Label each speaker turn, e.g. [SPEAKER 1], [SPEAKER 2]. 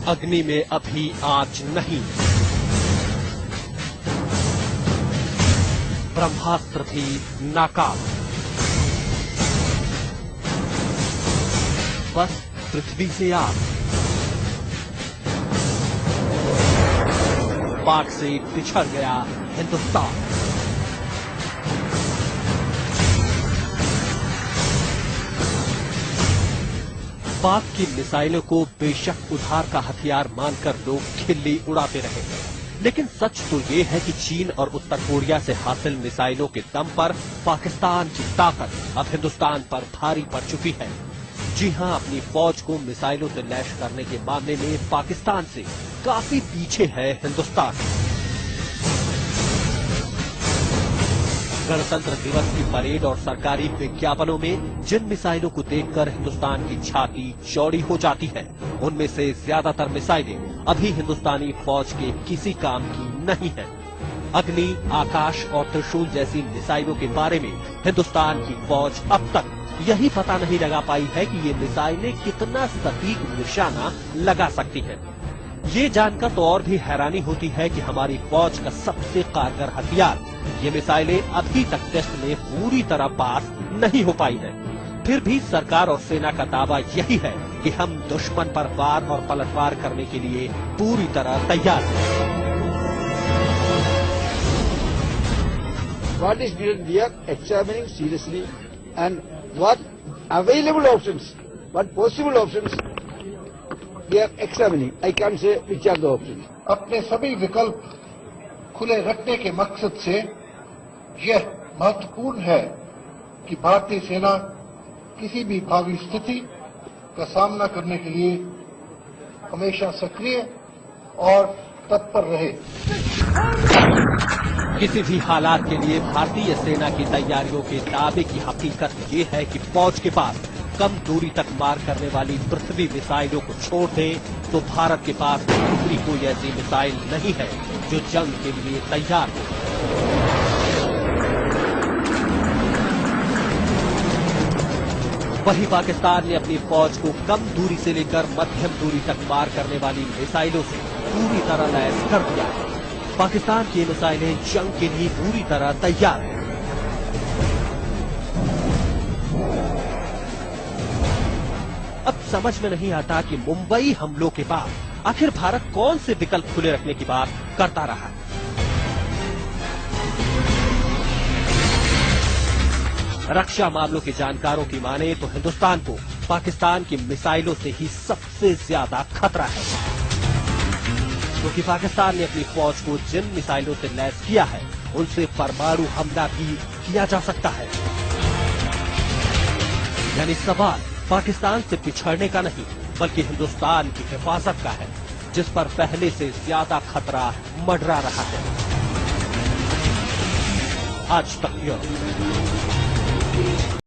[SPEAKER 1] अग्नि में अभी आंच नहीं, ब्रह्मास्त्र भी नाकाम। बस पृथ्वी से आग, पाक से पिछड़ गया हिंदुस्तान। पाक की मिसाइलों को बेशक उधार का हथियार मानकर लोग खिल्ली उड़ाते रहे, लेकिन सच तो ये है कि चीन और उत्तर कोरिया से हासिल मिसाइलों के दम पर पाकिस्तान की ताकत अब हिंदुस्तान पर भारी पड़ चुकी है। जी हां, अपनी फौज को मिसाइलों से लैस करने के मामले में पाकिस्तान से काफी पीछे है हिंदुस्तान। गणतंत्र दिवस की परेड और सरकारी विज्ञापनों में जिन मिसाइलों को देखकर हिंदुस्तान की छाती चौड़ी हो जाती है, उनमें से ज्यादातर मिसाइलें अभी हिंदुस्तानी फौज के किसी काम की नहीं है। अग्नि, आकाश और त्रिशूल जैसी मिसाइलों के बारे में हिंदुस्तान की फौज अब तक यही पता नहीं लगा पाई है कि ये मिसाइलें कितना सटीक निशाना लगा सकती हैं। ये जानकर तो और भी हैरानी होती है कि हमारी फौज का सबसे कारगर हथियार ये मिसाइलें अभी तक टेस्ट में पूरी तरह पास नहीं हो पाई हैं। फिर भी सरकार और सेना का दावा यही है कि हम दुश्मन पर वार और पलटवार करने के लिए पूरी तरह तैयार हैं।
[SPEAKER 2] What is needed, we are examining seriously, and what available options, what possible options we are examining. I can't say which are the options.
[SPEAKER 3] अपने सभी विकल्प खुले रखने के मकसद से यह महत्वपूर्ण है कि भारतीय सेना किसी भी भावी स्थिति का सामना करने के लिए हमेशा सक्रिय और तत्पर रहे।
[SPEAKER 1] किसी भी हालात के लिए भारतीय सेना की तैयारियों के दावे की हकीकत ये है कि फौज के पास कम दूरी तक मार करने वाली पृथ्वी मिसाइलों को छोड़ दें तो भारत के पास दूसरी कोई ऐसी मिसाइल नहीं है जो जंग के लिए तैयार हो। वहीं पाकिस्तान ने अपनी फौज को कम दूरी से लेकर मध्यम दूरी तक मार करने वाली मिसाइलों से पूरी तरह लैस कर दिया है। पाकिस्तान की मिसाइलें जंग के लिए पूरी तरह तैयार हैं। अब समझ में नहीं आता कि मुंबई हमलों के बाद आखिर भारत कौन से विकल्प खुले रखने की बात करता रहा है। रक्षा मामलों के जानकारों की माने तो हिंदुस्तान को पाकिस्तान की मिसाइलों से ही सबसे ज्यादा खतरा है, क्योंकि पाकिस्तान ने अपनी फौज को जिन मिसाइलों से लैस किया है उनसे परमाणु हमला भी किया जा सकता है। यानी सवाल पाकिस्तान से पिछड़ने का नहीं बल्कि हिंदुस्तान की हिफाजत का है, जिस पर पहले से ज्यादा खतरा मंडरा रहा है। आज तक